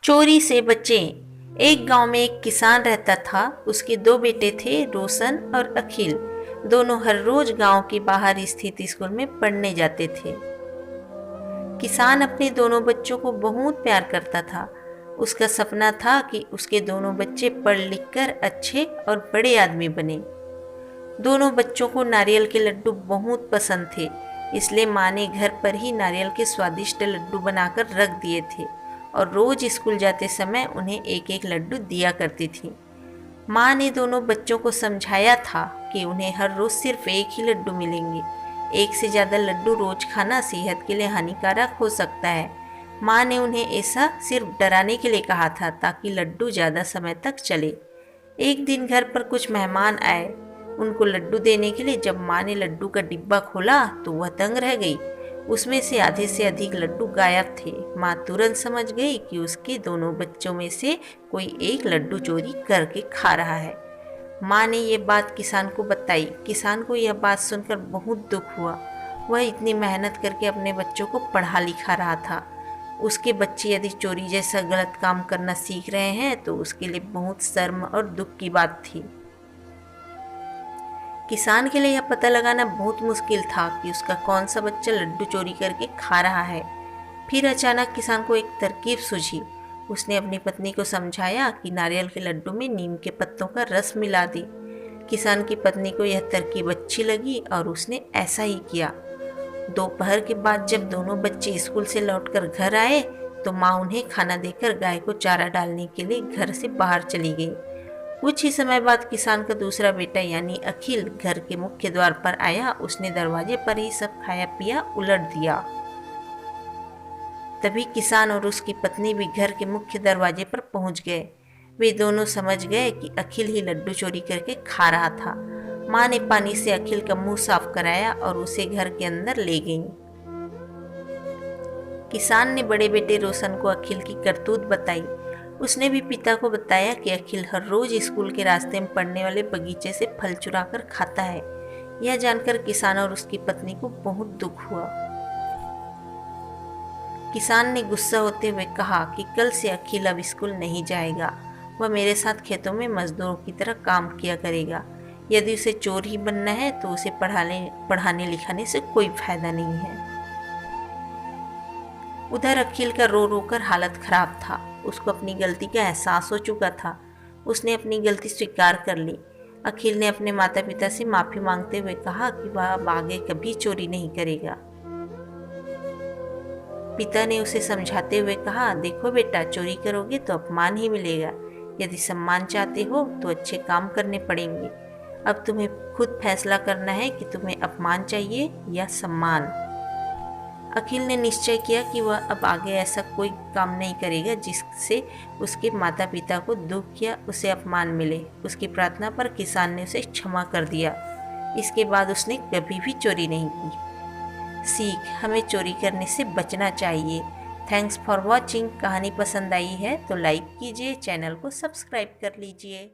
चोरी से बचें। एक गांव में एक किसान रहता था। उसके दो बेटे थे, रोशन और अखिल। दोनों हर रोज गांव के बाहर स्थित स्कूल में पढ़ने जाते थे। किसान अपने दोनों बच्चों को बहुत प्यार करता था। उसका सपना था कि उसके दोनों बच्चे पढ़ लिख कर अच्छे और बड़े आदमी बने। दोनों बच्चों को नारियल के लड्डू बहुत पसंद थे, इसलिए माँ ने घर पर ही नारियल के स्वादिष्ट लड्डू बनाकर रख दिए थे और रोज स्कूल जाते समय उन्हें एक एक लड्डू दिया करती थी। माँ ने दोनों बच्चों को समझाया था कि उन्हें हर रोज सिर्फ एक ही लड्डू मिलेंगे। एक से ज़्यादा लड्डू रोज खाना सेहत के लिए हानिकारक हो सकता है। माँ ने उन्हें ऐसा सिर्फ डराने के लिए कहा था ताकि लड्डू ज़्यादा समय तक चले। एक दिन घर पर कुछ मेहमान आए। उनको लड्डू देने के लिए जब माँ ने लड्डू का डिब्बा खोला तो वह दंग रह गई। उसमें से आधे से अधिक लड्डू गायब थे। माँ तुरंत समझ गई कि उसके दोनों बच्चों में से कोई एक लड्डू चोरी करके खा रहा है। माँ ने ये बात किसान को बताई। किसान को यह बात सुनकर बहुत दुख हुआ। वह इतनी मेहनत करके अपने बच्चों को पढ़ा लिखा रहा था। उसके बच्चे यदि चोरी जैसा गलत काम करना सीख रहे हैं तो उसके लिए बहुत शर्म और दुख की बात थी। किसान के लिए यह पता लगाना बहुत मुश्किल था कि उसका कौन सा बच्चा लड्डू चोरी करके खा रहा है। फिर अचानक किसान को एक तरकीब सूझी। उसने अपनी पत्नी को समझाया कि नारियल के लड्डू में नीम के पत्तों का रस मिला दे। किसान की पत्नी को यह तरकीब अच्छी लगी और उसने ऐसा ही किया। दोपहर के बाद जब दोनों बच्चे स्कूल से लौटकर घर आए तो माँ उन्हें खाना देकर गाय को चारा डालने के लिए घर से बाहर चली गई। कुछ ही समय बाद किसान का दूसरा बेटा यानी अखिल घर के मुख्य द्वार पर आया। उसने दरवाजे पर ही सब खाया पिया उलट दिया। तभी किसान और उसकी पत्नी भी घर के मुख्य दरवाजे पर पहुंच गए। वे दोनों समझ गए कि अखिल ही लड्डू चोरी करके खा रहा था। माँ ने पानी से अखिल का मुंह साफ कराया और उसे घर के अंदर ले गई। किसान ने बड़े बेटे रोशन को अखिल की करतूत बताई। उसने भी पिता को बताया कि अखिल हर रोज स्कूल के रास्ते में पड़ने वाले बगीचे से फल चुराकर खाता है। यह जानकर किसान और उसकी पत्नी को बहुत दुख हुआ। किसान ने गुस्सा होते हुए कहा कि कल से अखिल अब स्कूल नहीं जाएगा। वह मेरे साथ खेतों में मजदूरों की तरह काम किया करेगा। यदि उसे चोर ही बनना है तो उसे पढ़ाने लिखाने से कोई फायदा नहीं है। उधर अखिल का रो रो कर हालत खराब था। उसको अपनी गलती का एहसास हो चुका था। उसने अपनी गलती स्वीकार कर ली। अखिल ने अपने माता पिता से माफ़ी मांगते हुए कहा कि वह अब आगे कभी चोरी नहीं करेगा। पिता ने उसे समझाते हुए कहा, देखो बेटा, चोरी करोगे तो अपमान ही मिलेगा। यदि सम्मान चाहते हो तो अच्छे काम करने पड़ेंगे। अब तुम्हें खुद फैसला करना है कि तुम्हें अपमान चाहिए या सम्मान। अखिल ने निश्चय किया कि वह अब आगे ऐसा कोई काम नहीं करेगा जिससे उसके माता पिता को दुख या उसे अपमान मिले। उसकी प्रार्थना पर किसान ने उसे क्षमा कर दिया। इसके बाद उसने कभी भी चोरी नहीं की। सीख, हमें चोरी करने से बचना चाहिए। Thanks for watching. कहानी पसंद आई है तो लाइक कीजिए, चैनल को सब्सक्राइब कर लीजिए।